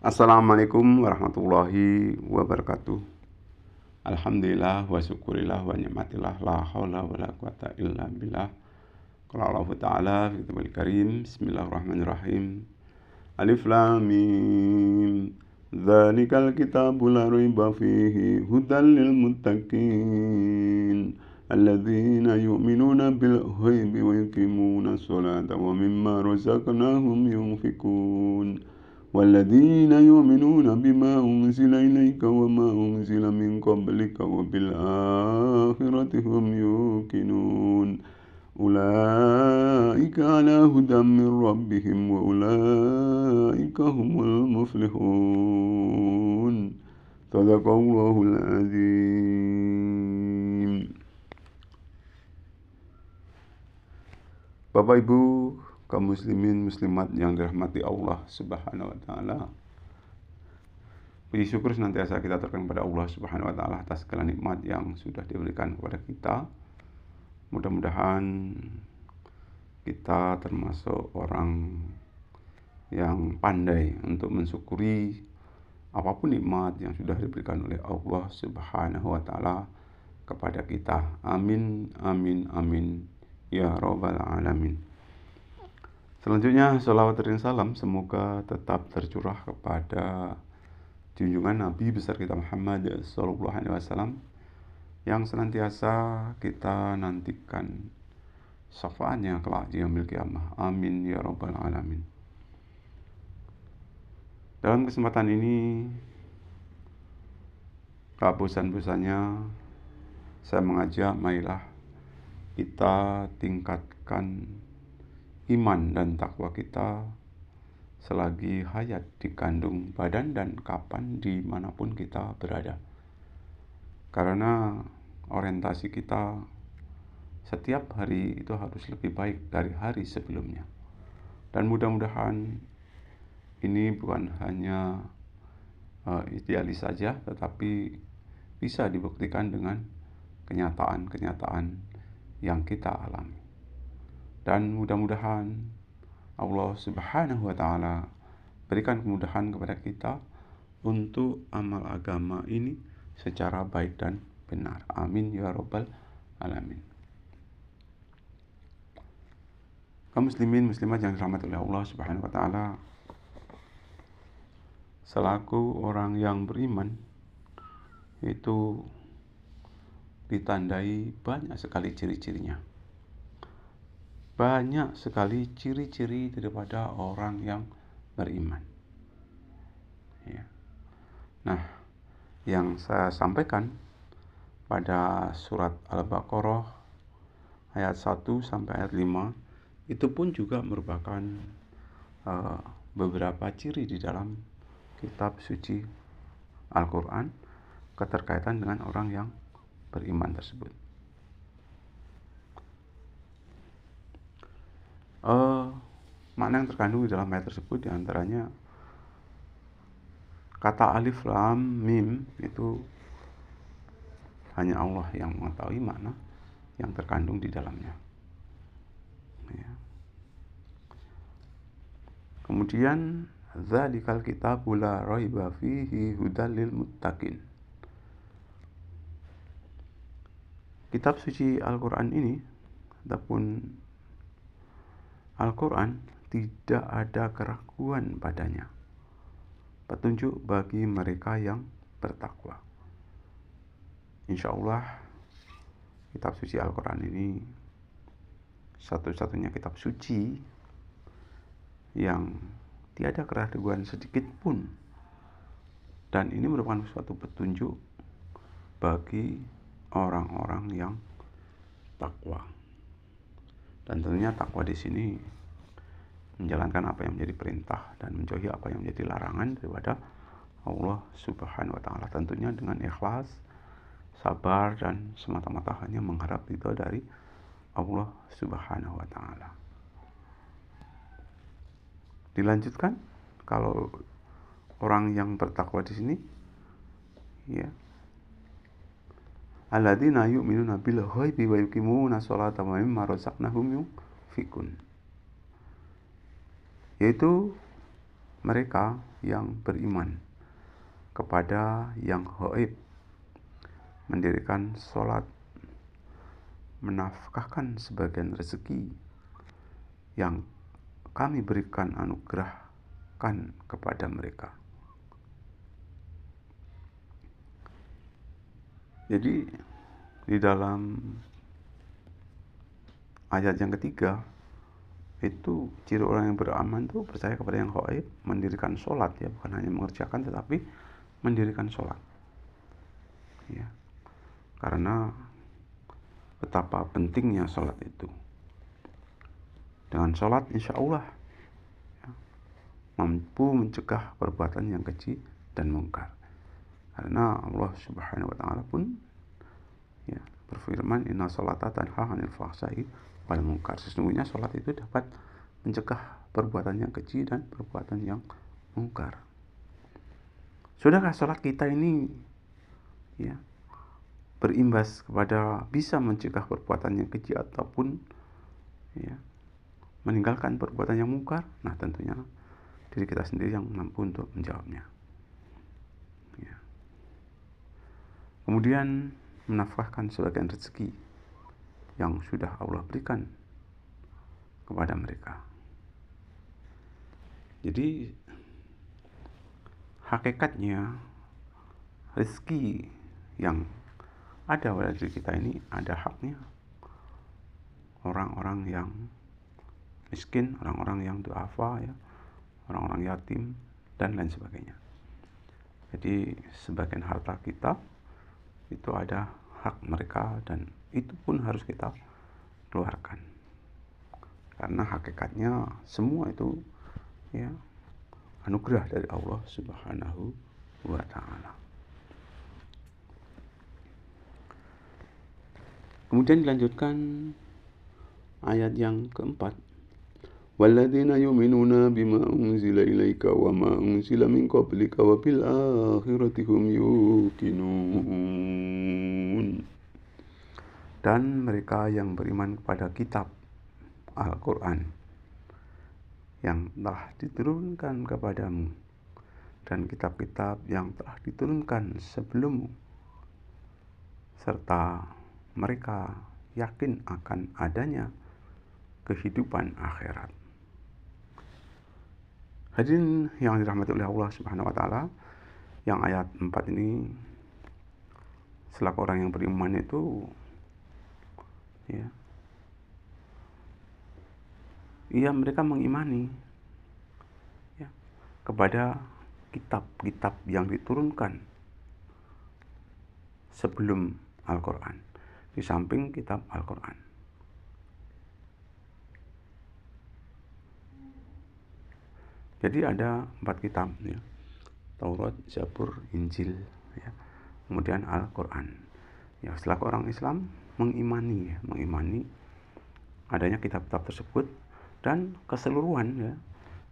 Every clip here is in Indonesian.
Assalamualaikum warahmatullahi wabarakatuh. Alhamdulillah wa syukurillah wa ni'matillah la haula wa la quwata illa billah. Qala Allah Ta'ala fi kitabul karim. Bismillahirrahmanirrahim. Alif lam mim. Dzalikal kitabu la raiba fihi hudal lil muttaqin. Alladzina yu'minuna bil ghaibi wa yuqimuna sholata wa mimma razaqnahum yunfikun. والذين يؤمنون بما أنزل إليك وما أنزل من قبلك وبالآخرة هم يوقنون أولئك على هدى من ربهم وأولئك هم المفلحون صدق الله العظيم. Bapak Ibu kaum muslimin muslimat yang dirahmati Allah Subhanahu wa taala. Puji syukur senantiasa kita aturkan kepada Allah Subhanahu wa taala atas segala nikmat yang sudah diberikan kepada kita. Mudah-mudahan kita termasuk orang yang pandai untuk mensyukuri apapun nikmat yang sudah diberikan oleh Allah Subhanahu wa taala kepada kita. Amin amin amin ya rabbal alamin. Selanjutnya, sholawat dan salam semoga tetap tercurah kepada junjungan Nabi besar kita Muhammad sallallahu alaihi wasallam yang senantiasa kita nantikan syafaatnya kelak di yaumil qiyamah. Amin ya rabbal alamin. Dalam kesempatan ini, tak bosan-bosannya saya mengajak marilah kita tingkatkan iman dan takwa kita selagi hayat di kandung badan dan kapan dimanapun kita berada. Karena orientasi kita setiap hari itu harus lebih baik dari hari sebelumnya. Dan mudah-mudahan ini bukan hanya idealis saja, tetapi bisa dibuktikan dengan kenyataan-kenyataan yang kita alami. Dan mudah-mudahan Allah Subhanahu wa taala berikan kemudahan kepada kita untuk amal agama ini secara baik dan benar. Amin ya rabbal alamin. Kaum muslimin muslimat yang dirahmati oleh Allah Subhanahu wa taala, selaku orang yang beriman itu ditandai banyak sekali ciri-cirinya. Banyak sekali ciri-ciri daripada orang yang beriman. Ya. Nah, yang saya sampaikan pada surat Al-Baqarah ayat 1 sampai ayat 5 itu pun juga merupakan beberapa ciri di dalam kitab suci Al-Quran keterkaitan dengan orang yang beriman tersebut. Makna yang terkandung di dalam ayat tersebut diantaranya kata alif lam mim itu hanya Allah yang mengetahui makna yang terkandung di dalamnya. Ya. Kemudian dzalikal kitabu la raiba fihi hudal lil muttaqin. Kitab suci Al-Quran ini ataupun Al-Quran tidak ada keraguan padanya. Petunjuk bagi mereka yang bertakwa. Insya Allah kitab suci Al-Quran ini satu-satunya kitab suci yang tiada keraguan sedikit pun. Dan ini merupakan suatu petunjuk bagi orang-orang yang takwa. Dan tentunya takwa di sini menjalankan apa yang menjadi perintah dan menjauhi apa yang menjadi larangan daripada Allah Subhanahu wa taala. Tentunya dengan ikhlas, sabar dan semata-mata hanya mengharap ridha dari Allah Subhanahu wa taala. Dilanjutkan, kalau orang yang bertakwa di sini ya, alladzina yu'minuna bil ghaibi wa yuqimuna sholata wa mimma razaqnahum yunfikun, yaitu mereka yang beriman kepada yang gaib, mendirikan sholat, menafkahkan sebagian rezeki yang kami berikan anugerahkan kepada mereka. Jadi di dalam ayat yang ketiga itu ciri orang yang beraman itu percaya kepada yang gaib, mendirikan sholat, ya, bukan hanya mengerjakan tetapi mendirikan sholat, ya, karena betapa pentingnya sholat itu. Dengan sholat insya Allah, ya, mampu mencegah perbuatan yang keji dan mungkar. Karena Allah Subhanahu wa taala pun, ya, berfirman, inna sholata tanha 'anil fahsya'i wal munkar. Sesungguhnya sholat itu dapat mencegah perbuatan yang keji dan perbuatan yang mungkar. Sudahkah sholat kita ini, ya, berimbas kepada bisa mencegah perbuatan yang keji ataupun, ya, meninggalkan perbuatan yang mungkar? Nah, tentunya diri kita sendiri yang mampu untuk menjawabnya. Ya. Kemudian menafkahkan sebagian rezeki yang sudah Allah berikan kepada mereka. Jadi hakikatnya rezeki yang ada pada diri kita ini ada haknya orang-orang yang miskin, orang-orang yang duafa, ya, orang-orang yatim dan lain sebagainya. Jadi sebagian harta kita itu ada hak mereka dan itu pun harus kita keluarkan. Karena hakikatnya semua itu, ya, anugerah dari Allah Subhanahu wa taala. Kemudian dilanjutkan ayat yang keempat. Walladzina yu'minuna bima unzila ilaika wa ma unzila min qablika wa bil akhirati hum yuqinun. Dan mereka yang beriman kepada kitab Al-Quran yang telah diturunkan kepadamu dan kitab-kitab yang telah diturunkan sebelummu, serta mereka yakin akan adanya kehidupan akhirat. Hadirin yang dirahmati oleh Allah Subhanahu wa taala, yang ayat 4 ini selaku orang yang beriman itu, ya, mereka mengimani, ya, kepada kitab-kitab yang diturunkan sebelum Al-Quran, di samping kitab Al-Quran. Jadi ada 4 kitab, ya, Taurat, Zabur, Injil, ya, kemudian Al-Quran. Ya, setelah orang Islam mengimani adanya kitab-kitab tersebut dan keseluruhan, ya,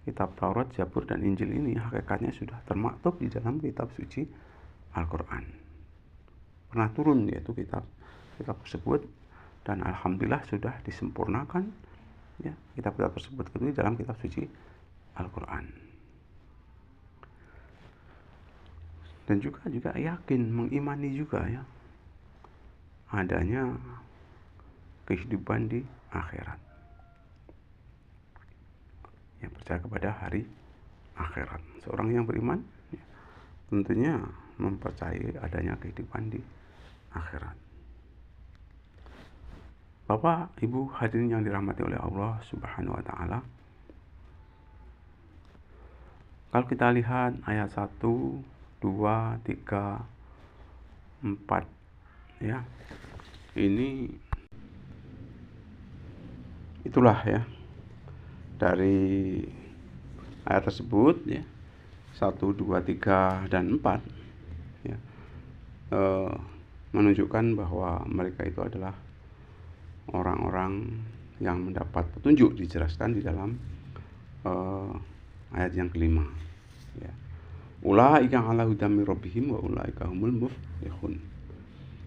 kitab Taurat, Zabur, dan Injil ini hakikatnya sudah termaktub di dalam kitab suci Al-Quran. Pernah turun yaitu kitab tersebut dan alhamdulillah sudah disempurnakan, ya, kitab-kitab tersebut itu di dalam kitab suci Al-Quran. Dan juga yakin, mengimani juga, ya, adanya kehidupan di akhirat. Ya, percaya kepada hari akhirat. Seorang yang beriman, ya, tentunya mempercayai adanya kehidupan di akhirat. Bapak, Ibu hadirin yang dirahmati oleh Allah Subhanahu wa taala, kalau kita lihat ayat 1, 2, 3, 4, ya, ini itulah, ya, dari ayat tersebut, ya, 1, 2, 3, dan 4, ya, menunjukkan bahwa mereka itu adalah orang-orang yang mendapat petunjuk, dijelaskan di dalam ayat yang kelima, ya. Ulaika ala hudam min rabbihim wa ulaika humul muflihun.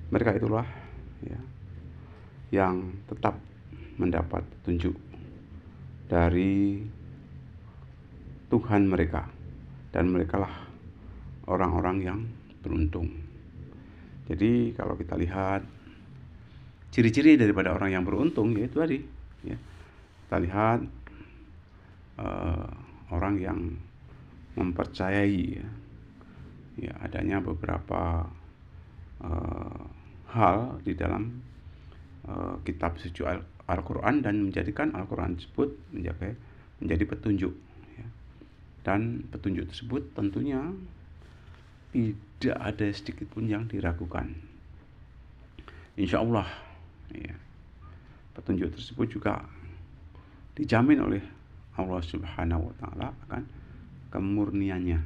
Mereka itulah, ya, yang tetap mendapat petunjuk dari Tuhan mereka, dan merekalah orang-orang yang beruntung. Jadi kalau kita lihat ciri-ciri daripada orang yang beruntung, yaitu tadi ya, kita lihat orang yang mempercayai ya adanya beberapa hal di dalam kitab suci Al-Quran dan menjadikan Al-Quran tersebut menjadi petunjuk ya. Dan petunjuk tersebut tentunya tidak ada sedikit pun yang diragukan, insya Allah ya. Petunjuk tersebut juga dijamin oleh Allah Subhanahu wa Ta'ala akan kemurniannya.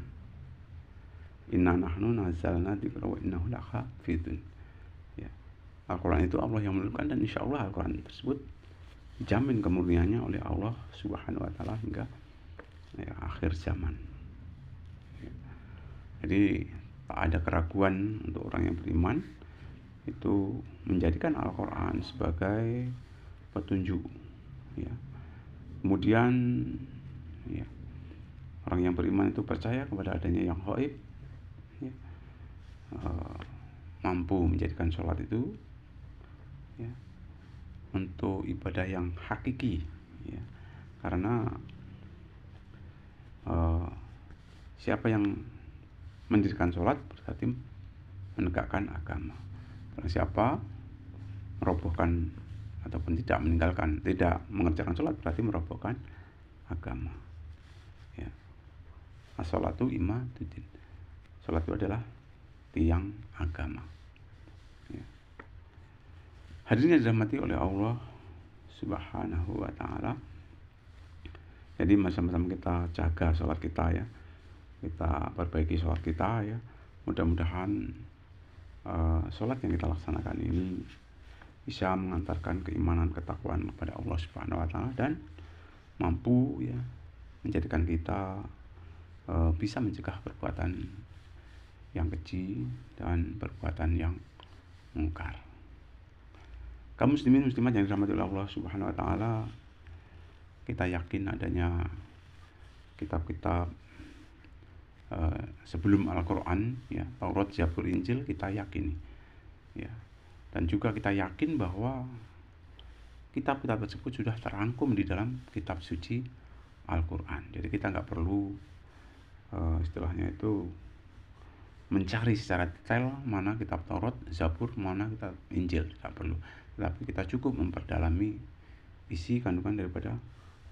Inna nahnu nazzalna dzikra wa innahu lahafidun. Ya. Al-Quran itu Allah yang menurunkan, dan insya Allah Al-Quran tersebut dijamin kemurniannya oleh Allah Subhanahu wa Ta'ala hingga ya, akhir zaman. Ya. Jadi tak ada keraguan untuk orang yang beriman itu menjadikan Al-Quran sebagai petunjuk ya. Kemudian ya, orang yang beriman itu percaya kepada adanya yang gaib ya, mampu menjadikan sholat itu ya, untuk ibadah yang hakiki ya. Karena siapa yang mendirikan sholat berarti menegakkan agama. Karena siapa merobohkan ataupun tidak mengerjakan sholat berarti merobohkan agama ya. As-sholatu imaduddin. Sholat itu adalah tiang agama ya. Hadirin yang dirahmati oleh Allah Subhanahu wa Ta'ala, jadi sama-sama kita jaga sholat kita ya, kita perbaiki sholat kita ya. Mudah-mudahan sholat yang kita laksanakan ini bisa mengantarkan keimanan, ketakwaan kepada Allah Subhanahu wa Ta'ala, dan mampu ya menjadikan kita bisa mencegah perbuatan yang keji dan perbuatan yang mungkar. Kaum muslimin muslimat yang dirahmati oleh Allah Subhanahu wa Ta'ala, kita yakin adanya kitab-kitab sebelum Al-Quran ya, Taurat, Zabur, Injil, kita yakini ya. Dan juga kita yakin bahwa kitab-kitab tersebut sudah terangkum di dalam kitab suci Al-Quran. Jadi kita nggak perlu istilahnya itu mencari secara detail mana kitab Taurat, Zabur, mana kitab Injil, tidak perlu. Tapi kita cukup memperdalami isi kandungan daripada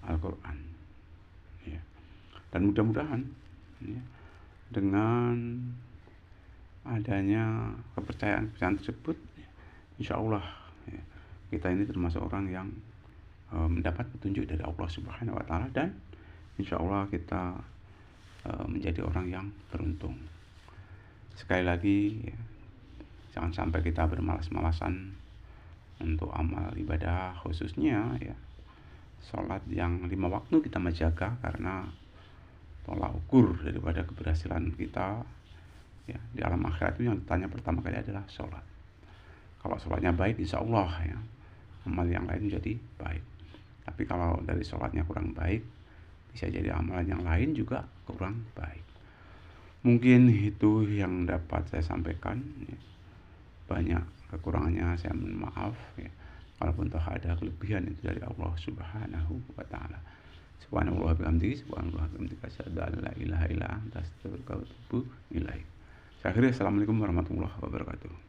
Al-Quran ya. Dan mudah-mudahan ya, dengan adanya kepercayaan tersebut, insya Allah ya, kita ini termasuk orang yang mendapat petunjuk dari Allah Subhanahu wa Ta'ala, dan insya Allah kita menjadi orang yang beruntung. Sekali lagi ya, jangan sampai kita bermalas-malasan untuk amal ibadah, khususnya ya sholat yang 5 waktu kita menjaga, karena tolak ukur daripada keberhasilan kita ya di alam akhirat itu yang ditanya pertama kali adalah sholat. Kalau sholatnya baik, insya Allah ya amal yang lain jadi baik. Tapi kalau dari sholatnya kurang baik, bisa jadi amalan yang lain juga kurang baik. Mungkin itu yang dapat saya sampaikan ya. Banyak kekurangannya saya mohon maaf ya. Walaupun toh ada kelebihan itu dari Allah Subhanahu wa Ta'ala. Subhanallah bihamdihi, subhanallah bihamdihi, asyhadu an la ilaha illa anta, astaghfiruka wa atubu ilaik. Akhirnya, assalamualaikum warahmatullahi wabarakatuh.